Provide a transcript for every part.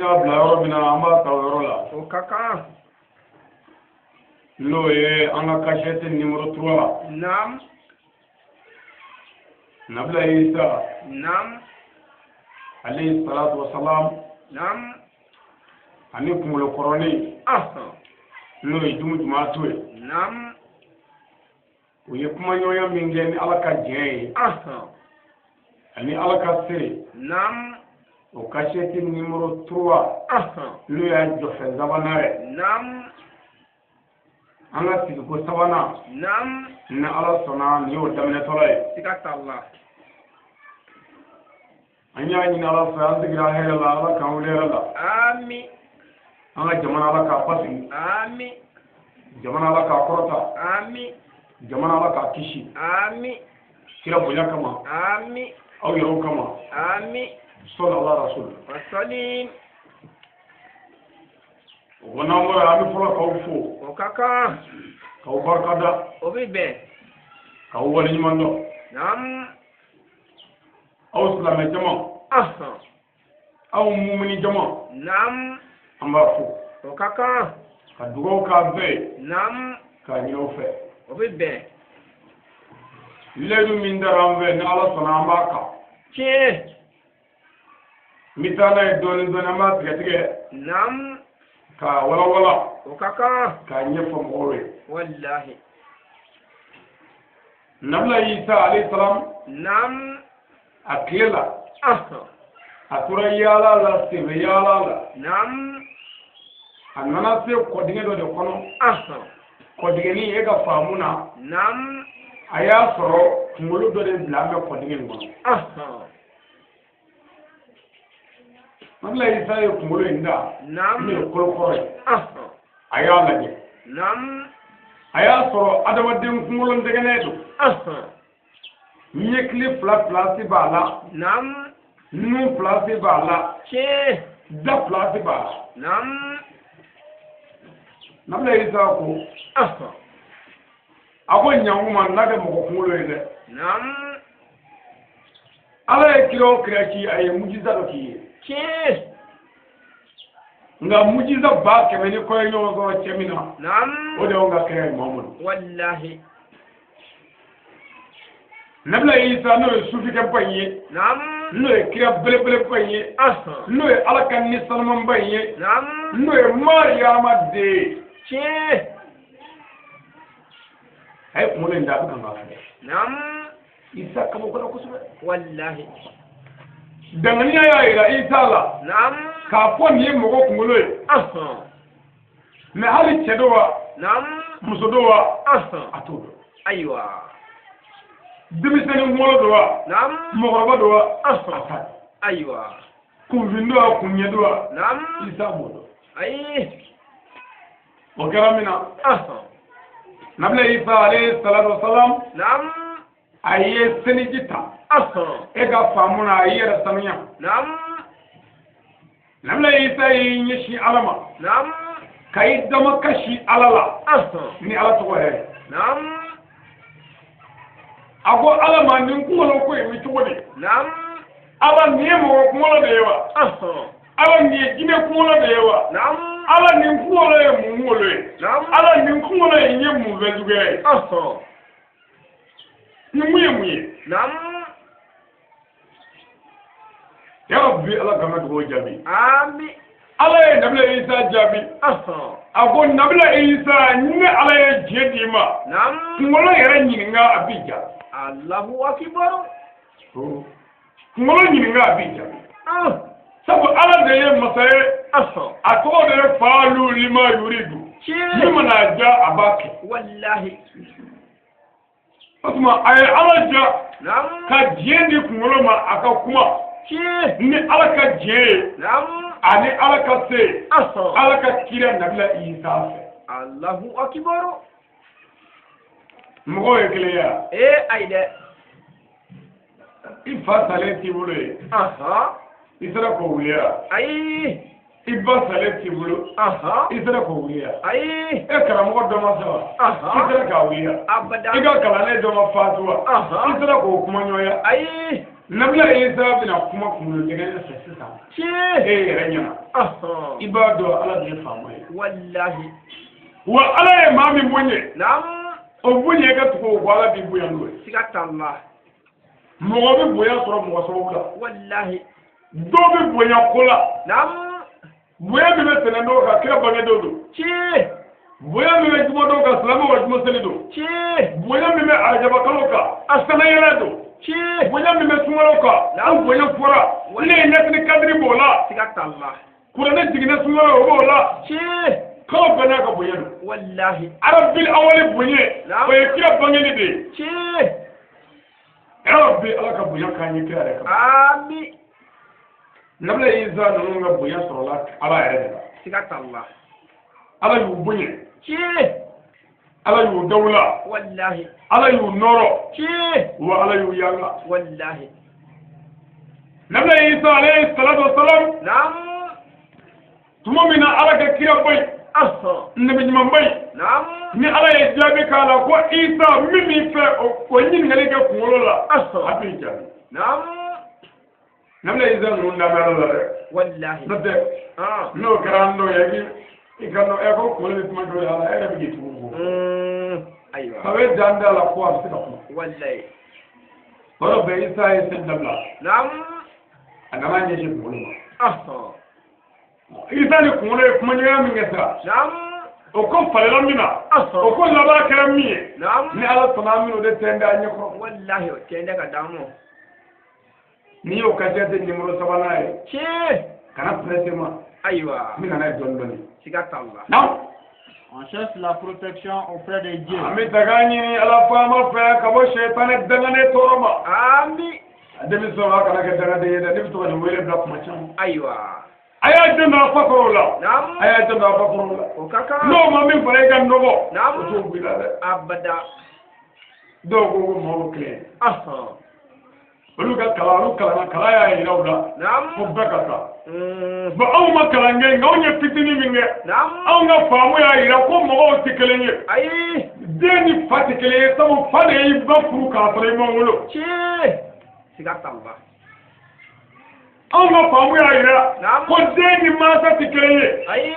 y'a bila yɔrɔ min na an b'a ta o yɔrɔ la. O ka kan. N'o ye an ka cachette numéro 3. Naam. Nabila Isa. Naam. Alayhi salatu wa salam. Naam. Ani kunkolo kɔrɔni. N'o ye Juma to ye. Naam. O ye kumaɲɔgɔnya min kɛ ni Ala ka diɲɛ ye. Ani Ala ka se. Naam. O cachette numéro 3. N'o y'a jɔfɛ sabanan ye. Naam. An ka sigiko sabanan. Naam. Ni Ala sɔnna nin y'o daminɛtɔla ye. Siga t'a la. An y'a ɲini Ala fɛ an sigira hɛrɛ la Ala k'an wuli hɛrɛ la. Amin. An ka jamana Ala k'a basigi. Amin. Jamana Ala k'a kɔrɔta. Amin. Jamana Ala k'a kisi. Amin. Kira bonya kama. Amin. Aw yɛrɛw kama. Amin. Sɔli Ala rasul. Wasalim. O n'an bɔra an bɛ fɔlɔ k'aw fo. O ka kan. K'aw barikada. O bɛ bɛn. K'aw waleɲuman dɔn. Naam. Aw silamɛ jama. Aw mumini jama. Naam. An b'a fo. O ka kan. Ka dugawu k'a bɛɛ ye. Naam. K'a ɲini aw fɛ. O bɛ bɛn. Layidu min dara an fɛ ni Ala sɔnna an b'a kan. Tiɲɛ. N bɛ taa n'a ye dɔɔnin dɔɔnin an b'a tigɛ tigɛ. Naam. K'a walawala. O ka kan. K'a ɲɛfɔ mɔgɔw ye. Wallahi. Nabila Isa alayhi salam. Naam. A tile la. A tora yaala la sebe yaala la. Naam. A nana se kɔdingɛ dɔ de kɔnɔ. Kɔdingɛni e ka faamu na. Naam. A y'a sɔrɔ kunkolo dɔ de bila an bɛ kɔdingɛ nin kɔnɔ. Nabila Isa ye kunkolo in da. Naam. Min ye kolokɔrɔ ye. A y'a lajɛ. Naam. A y'a sɔrɔ adamaden kunkolo dɛgɛnɛ don. Ɲɛkili fila pilasi b'a la. Naam. Nun pilasi b'a la. Tiɲɛ. Da pilasi b'a la. Naam. Nabila Isa ko. A ko ɲankuma n'a kɛ mɔgɔ kunkolo ye dɛ. Naam. Ala ye kira o kira ci a ye mujiza dɔ k'i ye. Tiɲɛ. Nka mujiza 100 ni kɔɲɔ ɲɔgɔn sɔrɔ cɛ min na. Naam. O de y'anw ka kira ye Muhamadu. Wallahi. Nabila Isa n'o ye sufikɛba in ye. Naam. N'o ye kira belebeleba in ye. N'o ye Ala ka nisanmanba in ye. Naam. N'o ye Mariyama den ye. Tiɲɛ. A ye kunkolo in da a bɛ kan k'a filɛ. Naam. Isa kabakɔrɔ kosɛbɛ. Wallahi. Danganiya y'a jira Isa la. Naam. K'a fɔ nin ye mɔgɔ kunkolo ye. Mais hali cɛ do wa. Naam. Muso do wa. A t'o dɔn. Ayiwa. Denmisɛnnin kunkolo do wa. Naam. Mɔgɔkɔrɔba do wa. A t'a dɔn. Ayiwa. Kunfin do wa kunɲɛ do wa. Naam. Isa b'o dɔn. Ayi. O kɛra min na. Nabila Isa alayhi salatu wa salam. Naam. A ye seliji ta. E ka faamu na a y'i yɛrɛ sanuya. Naam. Nabila Isa y'i ɲɛsin Ala ma. Naam. K'i dama kasi Ala la. Ni Ala tɔgɔ yɛrɛ ye. Naam. A ko Ala ma nin kunkolo ko in bɛ cogo di. Naam. Ala nin ye mɔgɔ kunkolo de ye wa. Ala nin ye jinɛ kunkolo de ye wa. Naam. Ala nin kunkolo ye mun kunkolo ye. Naam. Ala nin kunkolo in ye mun fɛn juguya ye. Nin mun ye mun ye. Naam. Ya bi Ala k'an ka dugawu jaabi. Amin. Ala ye Nabila Isa jaabi. A ko Nabila Isa ni Ala ye diɲɛ d'i ma. Naam. Kunkolo yɛrɛ ɲininka a b'i jaabi. Allahu akbar. Kunkolo ɲininka a b'i jaabi. Sabu Ala de ye masa ye. A tɔgɔ de ye Faalu lima yuridu. Ni mana ja a b'a kɛ. Wallahi. O tuma a ye Ala ja. Naam. Ka diɲɛ di kunkolo ma a ka kuma. Ni Ala ka diɲɛ ye. Naam. Ani Ala ka se. Ala ka kira Nabila Isa fɛ. Allahu akbar. Mɔgɔw ye kelen ya. Ayi dɛ. I fa salen t'i bolo ye. I sera k'o wuli ya. Ayi. I ba salen t'i bolo. I sera k'o wuli ya. Ayi. E karamɔgɔ dɔ ma sa wa. I sera k'a wuli ya. Abada. I ka kalanden dɔ ma faatu wa. I sera k'o kuma ɲɔgɔnya. Ayi. Nabila Isa bɛna kuma kunkolo dɛgɛnɛ fɛ sisan. E yɛrɛ ɲɛna. ibado ala de famo wallahi wa ala e mami bonye nam o bonye ga to wala bi buya no sigatalla mo bi buya soro mo so wala wallahi do bi buya kola nam buya bi be tene do ka kira bange do ci buya mi be jumo do ka salama wa jumo sele do ci buya mi be ajaba kaloka asana yela do ci buya mi be sumalo ka na buya fora ne nyatni kadri bola sigatalla kurane digina sumalo bola ci ko bana ka buya do wallahi arabil awali bunye ko kira bange ni de ci rabbi ala ka buya kan yi kira da ka ami nabla isa no nga buya sorola ala yare da sigatalla ala yu bunye ci ala yu dawla wallahi ala yu noro ci wa ala yu yanga wallahi nabla isa alayhi salatu wassalam nam tumomina ala ka kira bay nabi nyima bay nam ni ala ye jabi kala ko isa mimi fe o nyin ngale ke kulo la abi jabi nam nabla isa no ndama la wallahi nade no grando yagi ikano eko kulo ni tuma do ala era bi tu aywa sabe janda la ko am sika ko wallahi boro be isa e sen dabla nam anama nye je kulo ma isa ni kulo kuma nya mi ngesa nam o ko falela mina o ko laba kera mi nam ni ala tamamino de tenda nya ko wallahi o tende ka damo ni yo ka jete numéro sabana e ci kana presema aywa mi kana don doni sigatalla non on cherche la protection auprès de Dieu ami tagani ni ala fama fa ka bo shaytan dangane toroma ami demi so la kana ke dangane de de to ko wele bla kuma cham aywa aya jenda fa ko la nam aya jenda fa ko la o kaka no ma mi fare ga ndogo nam o to bila de abada do go mo kle olu ka kala ya ila ula nam ko baka ka ba aw ma kala nge ngawnya fitini minge nam aw nga faamu ya ila ko mo tikelenye ayi deni fatikele sabu fane yi ba furu ka fare mo wolo ci sigatalla aw nga faamu ya ila ko deni ma sa tikelenye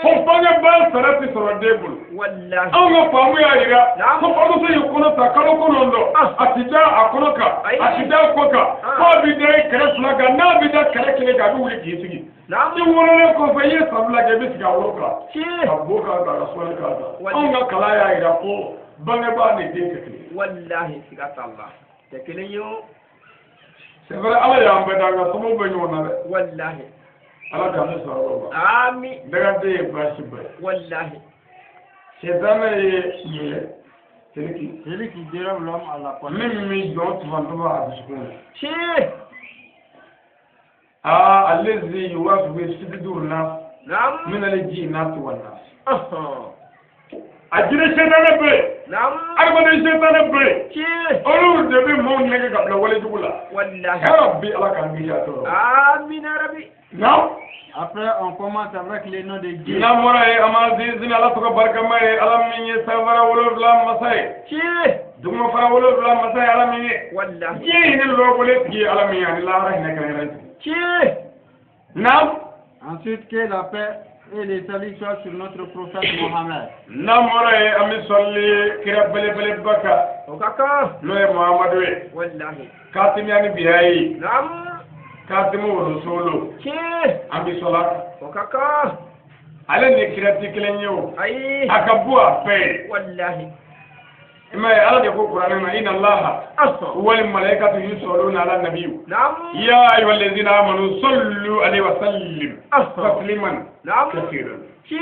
ko fane ba sarati soro debul wallahi aw nga faamu ya ila ko fadu se yukono ta kalo kono ndo atija akonoka atija koka ko bi de kare flaga na bi da kare kile ga du wuri kisigi nam ni wolo ko fa ye sabla ge bi siga woroka ci aboka ga rasul ka da aw nga kala ya ila ko bange ba ne de kile wallahi sigatalla te kele yo c'est vrai ala ya mbeda nga somo be nyona de wallahi ala da ne soro ba ami daga de ba shi ba wallahi shaytan ye celui qui dérobe l'homme à la porte même mi don tu vas devoir abscon ci الذي يوافق صدور الناس nam من الجنات والناس أجل الشيطان بي nam أربع الشيطان بي ci أولو دبي مون نجا قبل ولا جبلا wallahi يا ربي الله كان بيجاتو amin rabbi نعم après on commence avec les noms de Dieu نعم وراي أما زين الله تكبر بركمه الله من يسافر ولا بلا مساي ci دم فرا ولا بلا مساي الله من wallahi يين اللو ولا تجي الله من يعني الله رحنا كان ci نعم ensuite que la paix et les saluts soient sur notre prophète Mohammed نعم وراي أمي صلي كرب بلي بكا o kaka نوي محمد وي wallahi كاتم يعني بيهاي nam كاتم ورسولو ci أمي صلاة o kaka على نكرتي كلنيو ayi أكبوا بي wallahi إما على يقول القرآن إن الله والملائكة يصلون على النبي nam يا أيها الذين آمنوا صلوا عليه وسلم تسليما nam كثيرا ci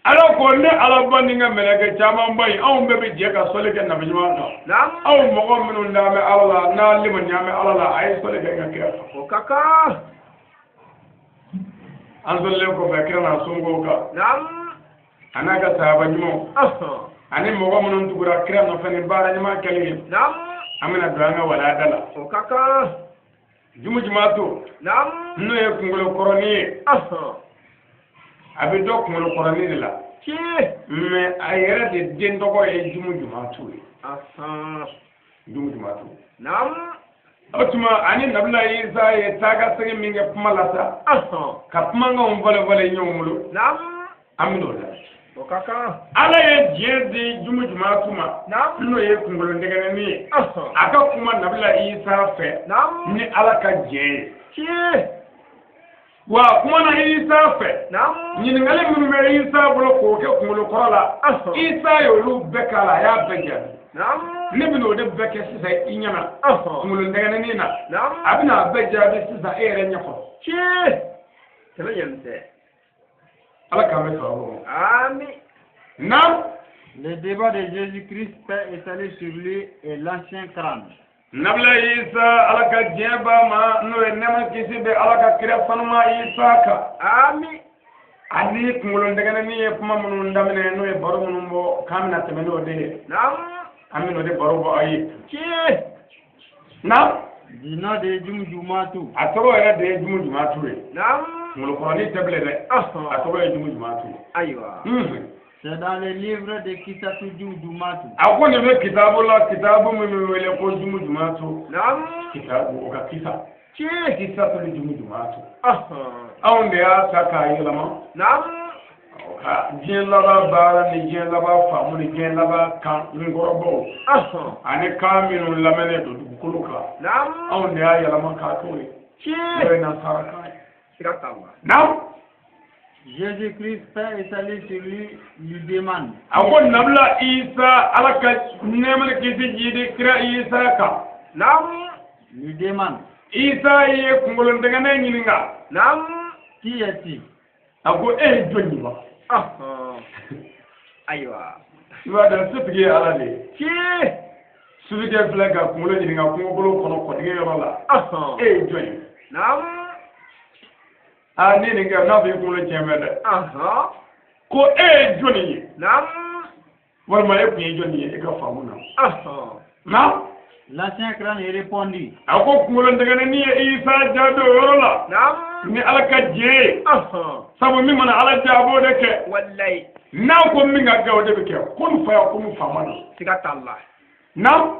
على كل على بندنا ملائكة جامع باي أو بيجيك صلي كنا بجمعنا nam أو مقام من نام الله نال من نام الله أي صلي كنا o kaka أنزل لكم فكرنا سونغوكا nam أنا كسابة جمو أنا مقام من تقول كرنا فني بارا جماعة كليه nam أمنا دعنا ولا دلا o kaka jumu jumatu nam no e kungolo koroni abi do kungolo koroni la ci mais ayere de den dogo e jumu jumatu aha jumu jumatu nam otuma ani nabla Isa ye taga sege minge pumalata ka pumanga vale nyomulu Nam. amino da O kaka. ala ye jedi jumu tuma Nam. no ye kungolo ndegene ni Aha. aka kuma nabla Isa fe Nam. ni ala ka je Chi. wa kuma na Isa fe Nam. nyingale mun me Isa bolo ko ke kungolo korola Isa yo lu bekala ya beja Nam. ne bino de beke sisa inyana kungolo ndegene ni na Nam. abina beja de sisa ere nyako Chi. Tele yente. ala ka me so Amen. na Le débat de Jésus-Christ, paix et salut sur lui et l'ancien crâne. nabla Isa ala ka jeba ma no nema kisibe ala ka kira fanuma Isa ka Amen. ani kungolo ndegene ni e kuma mun ndamene no e baro mun bo kamina temeno de Nam. amino de baro bo ayi Chi. na Du nom de Jumjumatu. atoro era de jumu juma tuwe Nam. kungolo ko ni teble de atoro e jumu juma tuwe Aywa. C'est dans le livre de Kisatu Jumjumatu. ako ne be kitabu mu wele ko jumu juma tu Nam. kitabu o ka kisa Chi. kisa to jumu juma tu awon de ya saka yelama Nam. ka jien laba bara ni jien laba famu ni jien laba kan ngorobo ani kaminu lamene do dukuluka Nam. awon de ya yelama ka to Chi. e na saraka Sikatamba. now Jésus-Christ, paix et salut sur lui, lui demande. ako nabla Isa alaka neman kisi jidi kira Isa ka Nam. Lui demande. Isa ye kungolo ndengane nyininga Nam. Qui est-il? ako joni ba Aywa. iwa da sutigi ala de Chi. sutigi flaga kungolo nyininga kungolo kono ko dige yoro la joni Nam. ni ninga na bi kungolo chemede ko joni Nam. walma e kun joni e ka famuna na L'ancien crâne répondit. ako kungolo ndengane ni Isa jado yoro la Nam. ni alaka je sabu mi mana ala jabo de ke Wallahi. na ko mi ga gawo de ke kun fa ya kun famana Sikatalla. na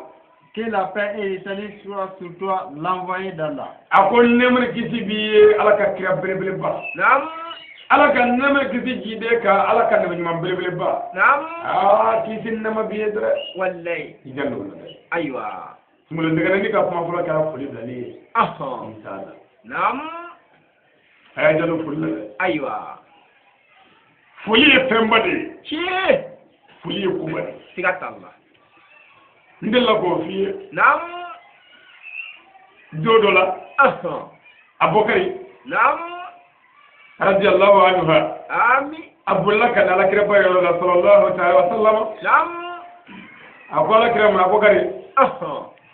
Que la paix et le salut soient sur toi, l'envoyé d'Allah. ako nemre kisi bi alaka kira belebele ba Nam. alaka nemre kisi jide ka alaka ne nyama belebele ba Nam. kisi nama bi edre Wallahi. ijallo na Aywa. mulo ndegana ni ka kuma fula ka fuli dali insala Nam. ay jallo fulle Aywa. fuli e pembade Chi. fuli e kubade Sikatalla. ndella ko fiye Nam. dodola abokari Nam. radiyallahu anha Amin. abulla kana la kira bayo la sallallahu ta'ala wa sallam Nam. akola kira ma abokari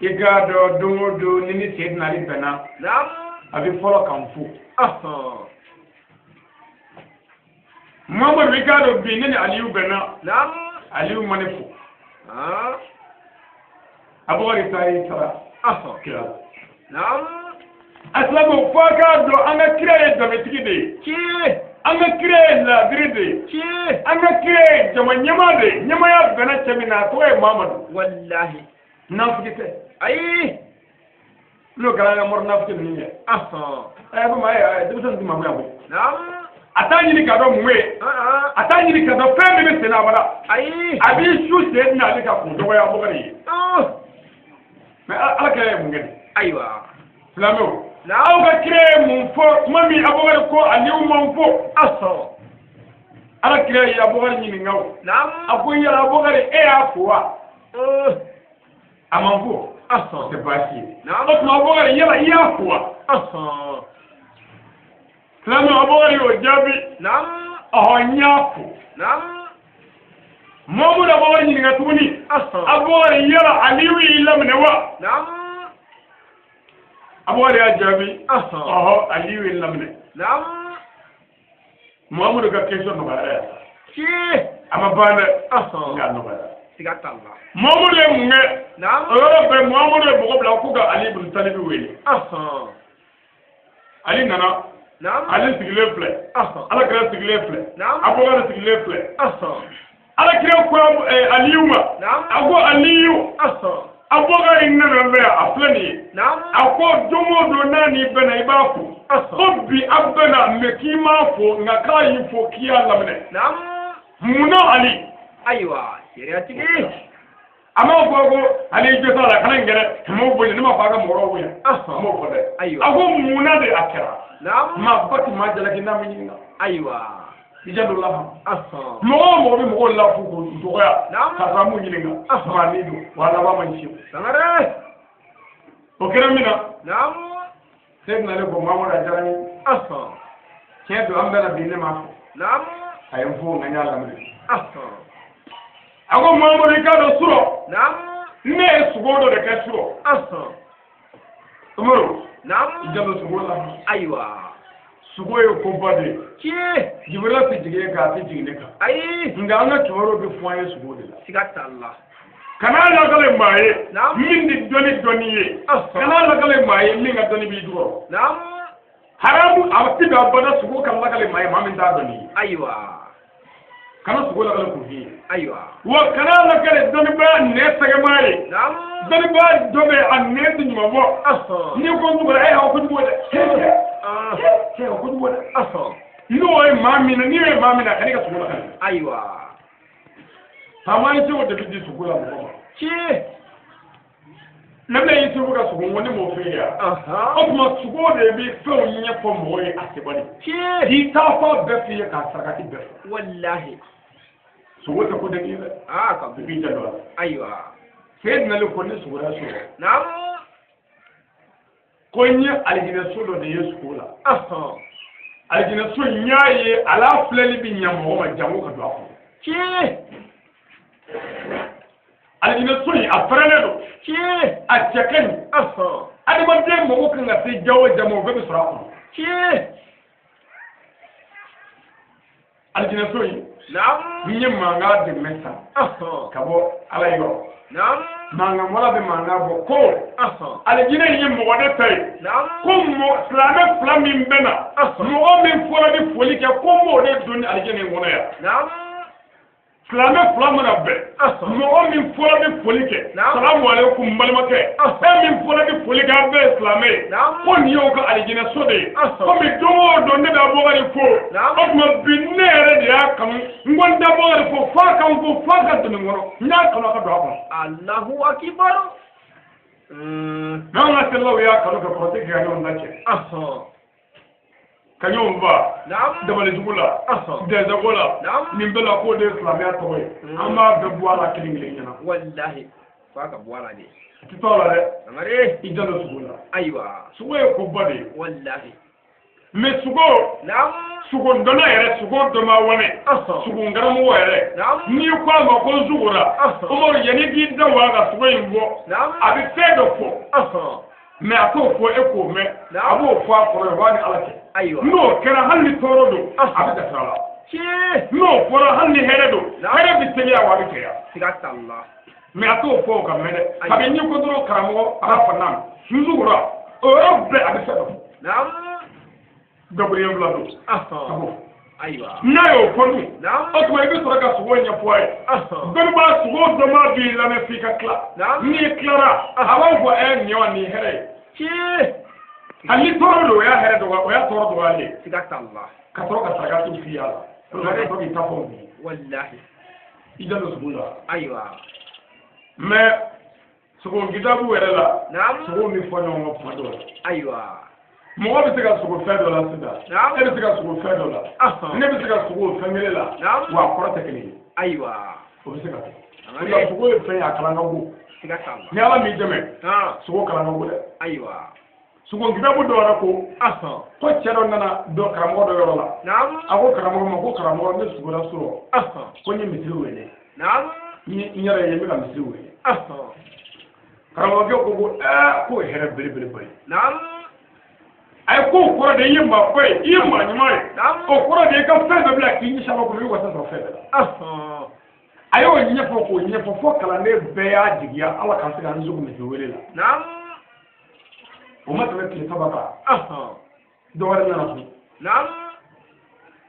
iga do do nini sayyidina ali bana Nam. abi folo kan fu Muhammad Ricardo bi nini aliyu bana Nam. aliyu manifu abokari sai tara kira Nam. aslamu faka do anga kira da metiki de Chi. anga kira la diride Chi. anga kira jama nyama de nyama ya bana chamina to e Muhammad Wallahi. nafukite Ay. lo kala mor nafukite ni ba ma ya dusan di mamu yabo Nam. atani ni kado muwe atani ni kado femme be sena bala Ay. abi shu se na le ka ko do ya bokari mais ala kala mu ngene Aywa. flamo Nam. aw ka kire mu fo mami abokari ko aliu mu fo ala kire ya bokari ni ngaw Nam. ako ya bokari e afwa amanfo c'est basi Nam. o ma bokari ya ya afwa flamo abokari o jabi Nam. ahonyafu Nam. momu da bokari ni ngatuni abokari ya aliu ilamne wa Nam. abokari ya jabi aliu ilamne Nam. Muhammadu ka question no bara Chi. ama bana ya no bara Sikatalla. Muhammadu munge Nam. ora be Muhammadu bo bla ku ga Ali ibn Talib wele Ali nana Nam. Ali sigle fle ala kra sigle fle Nam. abogara sigle fle ala kra ko Aliyu ma Nam. ago Aliyu aboga inna be aflani ako domo do nani bena ibafu hobbi abana mekima fo ngaka yifo kiya lamne muna ali aywa siriyati ama gogo ali je sala kana ngere mo bo ni ma faga mo rowo ya mo ko de aywa ako muna de akira ma bati ma jala kina minina aywa ijadullah mo bi mo la fu ko do ya ka samu nyilinga ma ni do wala ba man shi sangare o kera mina سيدنا لكم ما مرة جاني كيف أمبلا بيني ما هينفو من يعلم أقول ما مرة كذا سورة نه سبورة ده كسورة أمرو يجلو سبورة أيوة سبورة يكوبادي كي جبرا تيجي كاتي تيجي أي عندنا كورو بفواني سبورة سيكات الله kana la kale maye min di doni ye kana la kale maye min ga doni bi duro haramu abti da bada sugo kan la kale maye mamin da doni aywa kana sugo la kale ko hi aywa wa kana la kale doni ba ne sage maye doni ba dobe an ne tin mo bo ni ko ndu ay ha ko ndu wada ke ko ndu wada no ay mamina ni ay mamina kani ka sugo la kale aywa tamani ce wanda biji su kula mu ce lalle yi su buga su wani mo fe ya o kuma su go da bi fe yin ya fo mo yi asibani ce di ta fa be fi ya ka sakati be wallahi su wata ko da ni ka bi ta do aywa sai na le ko ne su gura su na'am ko ni aljina su do da yesu kula aljina su nyaye ala fleli bi nyamo ma jamu ka do ko ce aljina soyi a farale do a cekani adamaden mɔgɔ kan ka se jawo jama o bɛɛ bɛ sɔrɔ a kɔnɔ aljina soyi n ye mankan dɛmɛ san ka bɔ ala yɔrɔ mankan wala bɛ mankan bɔ ko aljina in ye mɔgɔ de ta ye ko silamɛ fila min bɛ na mɔgɔ min fɔra ni foli kɛ ko n b'o de don ni aljina in kɔnɔ yan silamɛ fila mana bɛn mɔgɔ min fɔra bɛ foli kɛ salamu aleykum n balimakɛ min fɔra bɛ foli kɛ an bɛɛ ye silamɛ ye ko nin y'o ka alijinɛ so de ye komi don o don ne bɛ abubakari fo o tuma bi ne yɛrɛ de y'a kanu n ko n tɛ abubakari fo f'a kan fo f'a ka don nin kɔnɔ n y'a kanu a ka don a kɔnɔ. alahu akibaru. n'an ka selilaw y'a kanu kɛ kɔrɔtɛ kɛ ka ɲɔgɔn da cɛ. ka ɲɔgɔn ba dabalijugu la dɛsɛko la nin bɛɛ la k'o de ye silamɛya tɔgɔ ye an b'a bɛɛ bɔ a la kelen kelen ɲɛna. walahi f'a ka bɔ a la de. a ti tɔ a la dɛ. samare i jalo sugu la. ayiwa sugu ye koba de ye. walahi. mɛ sugu ndɔnna yɛrɛ sugu dɔnma wɛmɛ sugu ngaramɔgɔ yɛrɛ n'i ko a ma ko n sugura Umaru yanni k'i da wa ka sugu in bɔ a bɛ fɛn dɔ fɔ. mɛ a t'o fɔ e k'o mɛn a b'o fɔ a kɔrɔ ye wa ni ala cɛ n'o kɛra hali ni tɔɔrɔ don a bɛ dasira la n'o fɔra hali ni hɛrɛ don hɛrɛ bɛ teliya wa a bɛ cɛya mɛ a t'o fɔ o ka mɛn dɛ kabini n'i ko dɔrɔn karamɔgɔ a ka fana nzugura o yɔrɔ bɛɛ a bɛ fɛ dɔ gabriel fila don n'a y'o fɔ dun o tuma i bɛ sɔrɔ ka sogo ɲɛfɔ a ye dɔnniba sogo dɔnba b'i lamɛn f'i ka tila n'i tilara a b'a fɔ nin ye nin hɛrɛ ye hali tɔɔrɔ don o y'a hɛrɛ dɔgɔya o y'a tɔɔrɔ dɔgɔyalen ka sɔrɔ ka saraka f'i y'a la ka sɔrɔ k'i ta fɔ o ye i jalo sogo la mɛ sogo kitabu yɛrɛ la sogo min fɔ ɲɔgɔn ka kuma dɔ la mɔgɔ bɛ se ka sogo fɛn dɔ la sisan e bɛ se ka sogo fɛn dɔ la ne bɛ se ka sogo fɛn kelen la wa a kɔrɔ tɛ kelen ye o bɛ se ka kɛ nka sogo ye fɛn ye a kalan ka go ni ala m'i dɛmɛ sogo kalan ka go dɛ sogo kitabu dɔ yɛrɛ ko cɛ dɔ nana karamɔgɔ dɔ yɔrɔ la a ko karamɔgɔ ma ko karamɔgɔ ne sogo la sɔrɔ ko n ye misiri wele n yɛrɛ ye n bɛ ka misiri wele karamɔgɔkɛ ko k'o ye hɛrɛ belebeleba ye a ye ko kɔrɔ de i ye maa fɔ ye i ye maa ɲuman ye o kɔrɔ de i ka fɛn dɔ bila k'i ɲɛsin a ma kɔnɔ i wasa sɔrɔ fɛn dɔ la a y'o ɲɛfɔ k'o ɲɛfɔ fo kalanden bɛɛ y'a jigiya ala k'an se ka n sogo misi wele la o ma tɛmɛ tile saba kan dɔ wɛrɛ nana tun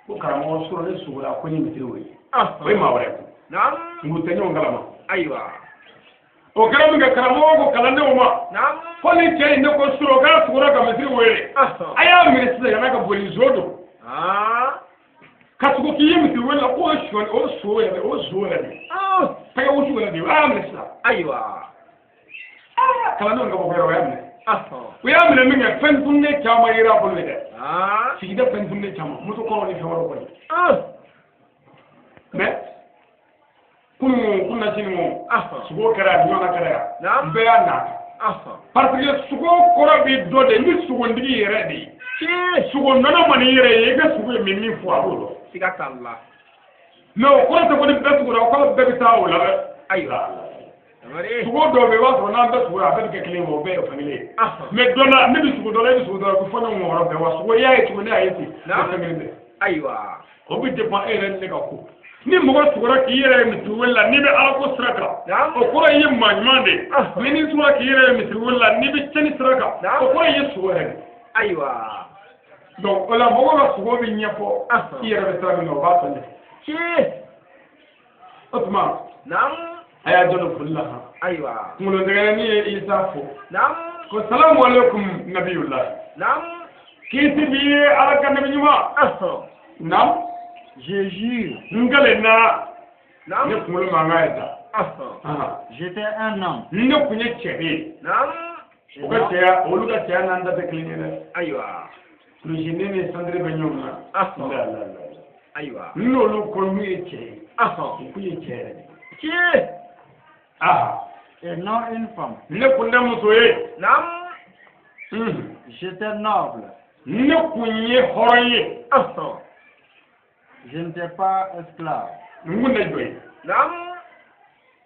ko karamɔgɔ sɔrɔ ne sogo la ko n ye misiri wele o ye maa wɛrɛ ko nka o tɛ ɲɔgɔn kalama o kɛra min kɛ karamɔgɔ ko kalandenw ma fo ni cɛ in ne ko sura o kɛra sugura ka misiri wele a y'a minɛ sisan yana ka boli zo don ka tugu k'i ye misiri wele la k'o ye sɔni o so yɛrɛ o zo yɛrɛ de tɛgɛ wusu yɛrɛ de a y'a minɛ sisan ayiwa kalandenw ka bɔ yɔrɔ o y'a minɛ o y'a minɛ min kɛ fɛn tunnen caman yera a bolo de dɛ sigida fɛn tunnen caman muso kɔrɔ ni fɛn wɛrɛ kɔni mais kunun sini mo sugo kɛra ɲɔgɔn kɛra yan bɛɛ y'a nata parce que sugo kɔrɔ bi dɔ de ni sugondigi yɛrɛ de ye sugo nɔnɔ mani yɛrɛ ye i ka sugo ye min fɔ a b'o dɔn siga t'a la mais o kɔrɔ tɛ ko ni bɛɛ sugora o kɔrɔ bɛɛ bɛ taa o la dɛ ayiwa sugo dɔw bɛ yen i b'a sɔrɔ n'an bɛɛ sugora a bɛɛ bɛ kɛ kelen ye o bɛɛ ye fɛn kelen ye mais dɔ la ne bɛ sugo dɔ la e bɛ sugo dɔ la o bɛ fɔ ne ŋɔrɔ bɛɛ wa sugo y'a ye cogo ne y'a ye ten o fɛn kelen tɛ ayiwa o bɛ dépend e yɛrɛ ni ne ka ko ni mɔgɔ sugora k'i yɛrɛ ye misiri wele la n'i bɛ ala ko sira kan o kɔrɔ ye maa ɲuman de ye ni sugora k'i yɛrɛ ye misiri wele la n'i bɛ cɛnni sira kan o kɔrɔ ye sugo yɛrɛ de ayiwa donc o la mɔgɔ ka sugo bɛ ɲɛfɔ i yɛrɛ bɛ sira min na o b'a fɔ ne o tuma a y'a jɔ foli la han ayiwa kunkolo dɛgɛni ye isa fo ko salamu aleykum nabiyullah kisi bi ye ala ka nabi ɲuman naam Je jure. Ngale na ne kunkolo mankan ye ta J'étais un homme. ne kun ye cɛ de ye o ka cɛya olu ka cɛya n'an ta tɛ kelen ye dɛ ayiwa kulusi ne ni sandire bɛ ɲɔgɔn na ayiwa n'olu ko n'u ye cɛ ye u kun ye cɛ yɛrɛ de tiɲɛ Et non une femme. ne kun tɛ muso ye J'étais noble. ne kun ye hɔrɔn ye Je n'étais pas esclave. n kun tɛ jɔ ye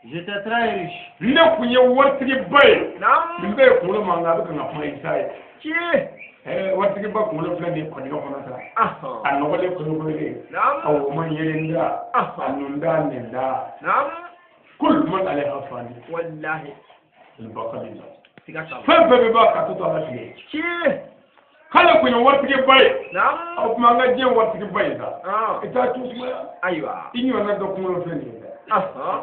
J'étais très riche. ne kun ye waritigiba ye n bɛɛ ye kunkolo mankan a bɛ kan ka kuma isa ye waritigiba kunkolo filɛ nin ye kɔnjɔ kɔnɔ sa a nɔgɔlen kolokololen a woma yelen da a nun da nin da kul man ale hafani wallahi bakali siga t'a la fɛn bɛɛ bɛ ba ka to to ala fiye k'ale kun ye waritigiba ye o tuma an ka diɲɛ waritigiba ye sa i t'a tu sumaya ayiwa i ɲɔgɔnna dɔ kunkolo filɛ nin ye dɛ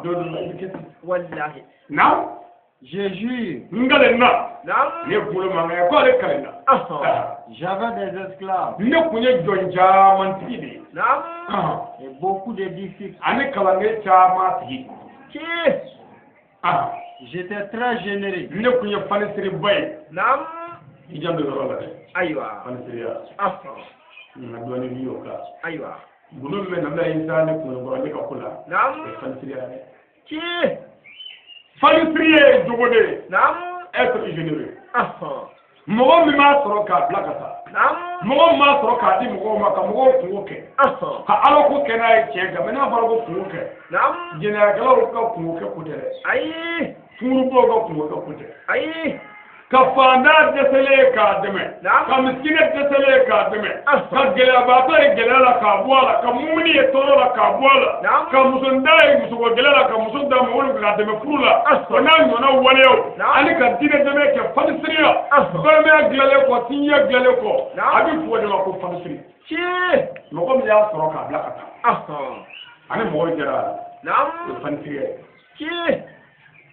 dɔ dɔ la i bɛ kɛ ten wallahi na Je jure. ngale na ne kunkolo mankan ye ko ale kale na J'avais des esclaves. ne kun ye jɔn caman tigi de ye Et beaucoup de disciples. ani kalanden caman tigi J'étais très généreux. ne kun ye fanisiriba ye i jan do yɔrɔ la dɛ ayiwa fanisiriya nka dɔɔnin bi y'o kan ayiwa gundo min bɛ na n'a ye sa ne kunkolo kɔrɔ ne ka ko la o ye fanisiriya dɛ fanisiri ye jogo de ye être généreux mɔgɔ min b'a sɔrɔ k'a bila ka taa mɔgɔ min b'a sɔrɔ k'a di mɔgɔw ma ka mɔgɔw kungo kɛ ka ala ko kɛ n'a ye tiɲɛ kan mɛ n'a fɔra ko kungo kɛ jɛnɛyakɛlaw ka kungo kɛ ko tɛ dɛ ayi furubaw ka kungo kɛ ko tɛ ayi ka fantan dɛsɛlen k'a dɛmɛ ka miskinɛ dɛsɛlen k'a dɛmɛ ka gɛlɛyabaatɔ ye gɛlɛya la k'a bɔ a la ka mumuni ye tɔɔrɔ la k'a bɔ a la ka musonda ye musoko gɛlɛya la ka muso da mɔgɔw k'a dɛmɛ furu la o n'a ɲɔgɔnna waleyaw ani ka diinɛ dɛmɛ kɛ fanisiriya balimaya dilanlen kɔ sinjiya dilanlen kɔ a bɛ fɔ o de ma ko fanisiri mɔgɔ min y'a sɔrɔ k'a bila ka taa ani mɔgɔw jɛra a la o ye fanisiriya ye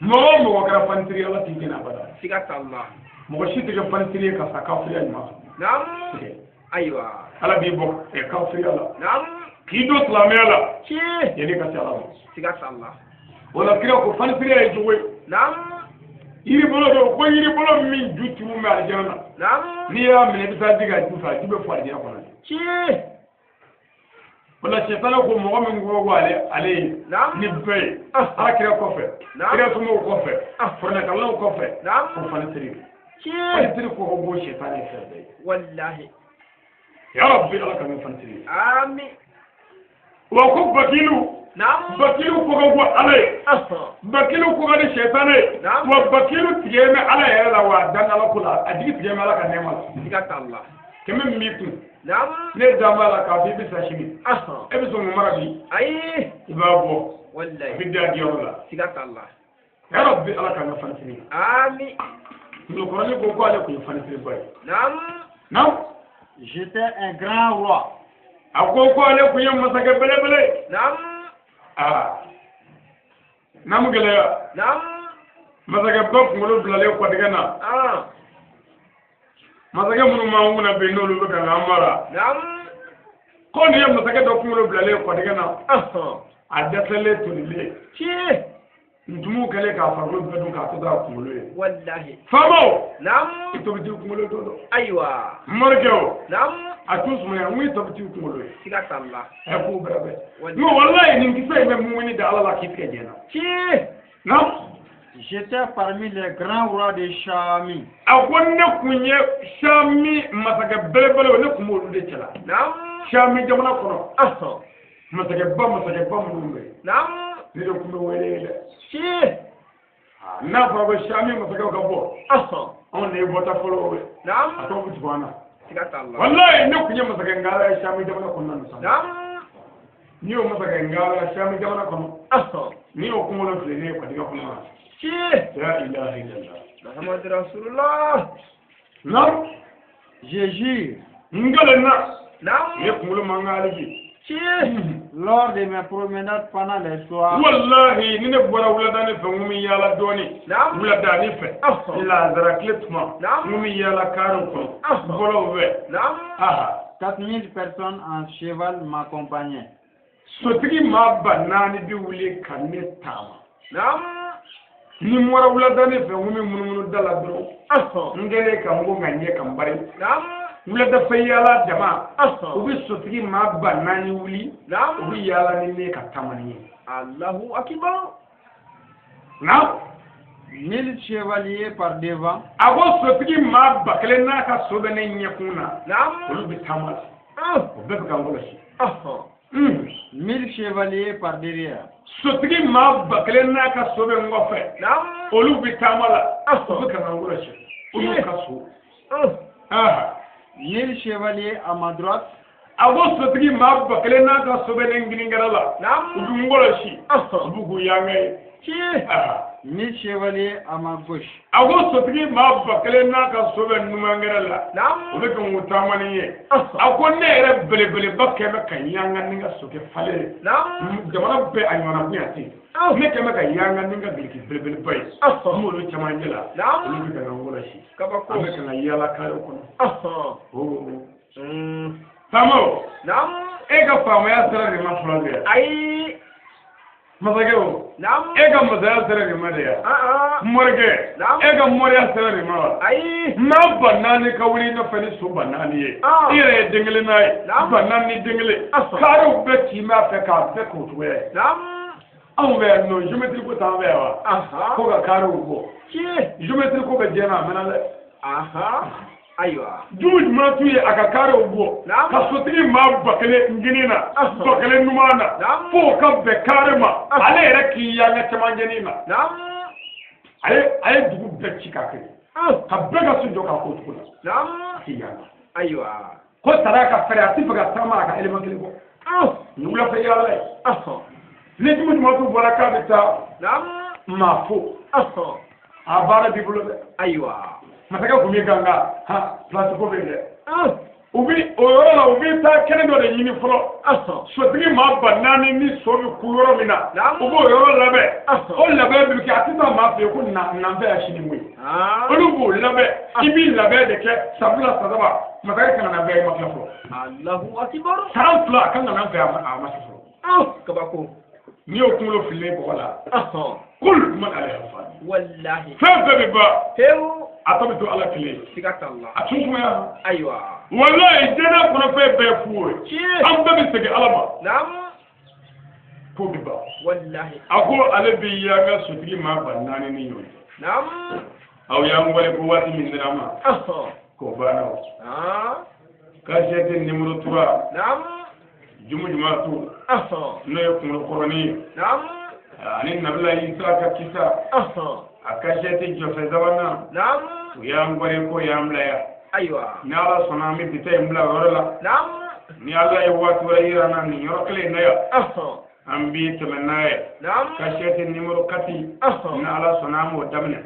mɔgɔ o mɔgɔ kɛra fanisiri ala t'i jɛna abada siga t'a la mɔgɔ si tɛ kɛ fanisiri ye ka sa kafiriya ɲuman ayiwa ala b'i bɔ kafiriya la k'i don silamɛya la yanni ka se ala ma siga t'a la o la kira ko fanisiriya ye jogo ye yiri bolo do ko yiri bolo min ju turu bɛ alijana na n'i y'a minɛ i bɛ taa digi a ju fɛ a ju bɛ fɔ alijana kɔnɔ o la sɛtana ko mɔgɔ min ko ale ye ni bɛɛ ye ala kira kɔfɛ kira somɔgɔw kɔfɛ fɔrɔnɛkalaw kɔfɛ ko fanisiri fanisiri ko bɔ sɛtana ye fɛn bɛɛ ye wallahi ya rabbi ala ka min fanisiri amin wa ko bakilu bakilu ko ka bɔ ala ye bakilu ko ka di sɛtana ye wa bakilu tigɛ bɛ ala yɛrɛ la wa a dan ala ko la a jigi tigɛ bɛ ala ka nɛɛma la siga t'a la kɛmɛ min b'i kun ne dan b'a la k'a fɔ i bɛ sa sini e bɛ sɔn k'o mara bi ayi i b'a bɔ wallahi a bɛ da di yɔrɔ la siga t'a la ya rabbi ala ka n ka fanisiri amin mulukɔrɔni ko ale kun ye fanisiriba ye naam j'étais un grand roi a ko ale kun ye masakɛ belebele naamu gɛlɛya masakɛ ba kunkolo bilalen kɔtigɛ na masakɛ minnu m'an kunna bi n'olu bɛ ka an mara ko nin ye masakɛ dɔ kunkolo bilalen kɔtigɛ na a dɛsɛlen tolilen ntumu kɛlen k'a farikolo bɛɛ dun k'a to k'a kunkolo ye faamaw i tɔbiti kunkolo to dɔn ayiwa morikɛ o a t'u sumaya n ko i tɔbiti kunkolo ye siga t'a la k'u bɛrɛbɛn non walayi nin kisɛ in bɛ mumuni da ala la k'i tigɛ jɛna J'étais parmi les grands rois de Chami. A ko ne kun ye Chami masakɛ belebele ne kun b'olu de cɛla. Chami jamana kɔnɔ. Masakɛ ba minnu bɛ yen. Ne de kun bɛ wele dɛ. N'a fɔra ko Chami masakɛw ka bɔ. Anw de ye bɔta fɔlɔ ye. A tɔw bɛ tugu an na. Walayi ne kun ye masakɛ ngara ye Chami jamana kɔnɔna na. N'i y'o masakɛ ngara ye Chami jamana kɔnɔ. N'i y'o kunkolo filɛ ne ye kɔdiga kɔnɔ. La ilaha illallah. Muhammad Rasulullah. Non. Jésus. Ngalena. Non. Ne kunkolo mangaliji. Lors de mes promenades pendant les soirs. Wallahi ni ne bɔra wuladani fɛ n kun bɛ yaala dɔɔni. Wuladani fɛ. Lazara tile tuma. N kun bɛ yaala kaare kɔnɔ. Bɔlɔw fɛ. 4000 personnes en cheval m'accompagnaient. Sotigi maa ba naani bi wuli ka ne taama. Ni mɔra wuladani fɛ n kun bɛ munumunu da la dɔrɔn. N kɛlen ka n ko ka ɲɛ ka n bari. Wulada fɛ yaala jama. U bɛ sotigi maa ba naani wuli. U bɛ yaala ni ne ka taama ni ye. Allahu akbar. 1000 chevaliers par devant. A ko sotigi maa ba kelen n'a ka so bɛ ne ɲɛkun na. Olu bɛ taama la. O bɛɛ bɛ ka n kɔlɔsi. 1000 chevaliers par derrière. Sotigi maa ba kelen n'a ka so bɛ n kɔfɛ. Olu bɛ taama la. O bɛ ka n kɔlɔsi. Olu ka so. 1000 chevaliers à ma droite. A ko sotigi maa ba kelen n'a ka so bɛ ne ngininkɛra la. U bɛ n kɔlɔsi. U bɛ k'u yanga ye. 1000 chevaliers à ma gauche. A ko sotigi maa ba kelen n'a ka so bɛ numankɛra la. U bɛ ka n taama ni ye. A ko ne yɛrɛ belebeleba kɛmɛ ka yanga ni ka sokɛ falen. Jamana bɛɛ a ɲɔgɔnna bonya tɛ yen. Ne kɛmɛ ka yanga ni ka biriki belebeleba ye. N b'olu caman jɛ la. Olu bɛ ka n kɔlɔsi. An bɛ ka na yaala kaare kɔnɔ. Faamaw. E ka faamaya sera de ma fɔlɔ de. Ayi. Masakɛ o. E ka masaya sera de ma de ya. Morikɛ. E ka mɔriya sera de ma wa. Ayi. N'a ba naani ka wuli nɔfɛ ni so ba naani ye. I yɛrɛ ye den kelen n'a ye. Ba naani ni den kelen. Kaarew bɛɛ ci mɛ a fɛ k'a bɛɛ k'o cogoya ye. Anw fɛ yan nɔ géométre ko t'an fɛ yan wa. Ko ka kaarew bɔ. Géométre ko bɛ diɲɛ na a mɛnna dɛ. Ayiwa. Jugu jumɛn t'u ye a ka kaarew bɔ. Ka sotigi maa ba kelen ngini na. Ba kelen numan na. Fo ka bɛn kaare ma. Ale yɛrɛ k'i yanga cɛmancɛnin na. A ye dugu bɛɛ ci k'a kɛ. Ka bɛɛ ka sun jɔ k'a k'o cogo la. A k'i yanga. Ayiwa. Ko sariya ka fɛrɛ a tɛ fɛ ka taama a ka élément kelen bɔ. Ni wulafɛ yaala ye. Ni jugu jumɛn t'u bɔra k'a bɛ taa. Maa fo. A baara b'i bolo dɛ. Ayiwa. Masakɛ kun bɛ ganga place ko bɛ dɛ. O yɔrɔ la u bɛ taa kɛnɛ dɔ de ɲini fɔlɔ. Sotigi maa ba naani ni so bɛ ku yɔrɔ min na u b'o yɔrɔ labɛn. O labɛn bɛ kɛ a tɛ taa maa fɛ yen ko nan bɛ yan sini koyi. Olu b'o labɛn i b'i labɛn de kɛ san 2 san 3 masakɛ kana na bɛn i ma tila fɔlɔ. San 2 a kan ka na bɛn a ma se fɔlɔ. Kabako. N'i y'o kunkolo fililen bɔgɔ la. Kul man ale yafa. Walahi. Fɛn bɛɛ bɛ ban. A tɔ bɛ to ala kelen. Siga t'a la. A tun sumaya. Ayiwa. Walayi diɲɛ kɔnɔ fɛn bɛɛ fu ye. An bɛɛ bɛ segin ala ma. Ko bɛ ban. Walahi. A ko ale bɛ yanga sotigi maa ba naani ni ɲɔgɔn. Aw y'an wale ko waati min dira ma. K'o banna o. Kasiɲɛti numéro 3. Jumu Jumatu. N'o ye kunkolo kɔrɔnin ye. Ani Nabila Isa ka kisa. A kasiɲɛti jɔfɛ sabanan. U y'an wale ko y'an bila yan. Ayiwa. Ni ala sɔnna an bɛ bi ta in bila o yɔrɔ la. Ni ala ye waati wɛrɛ yira n na nin yɔrɔ kelen na yan. An b'i tɛmɛ n'a ye. Kasiɲɛti numéro 4. Ni ala sɔnna an b'o daminɛ.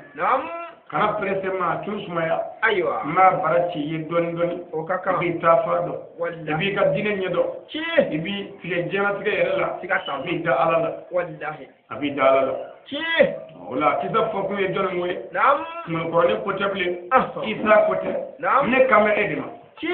kana presse ma tusmaya aywa ma barati yedon doni o kaka bi tafardo wallahi bi ka dine nyedo ci bi file jema tige yerela sigata bi da alala wallahi abi da alala ci wala kisa fofu ye don moy nam mo ko ne ko table ah isa ko te nam ne kame edima ci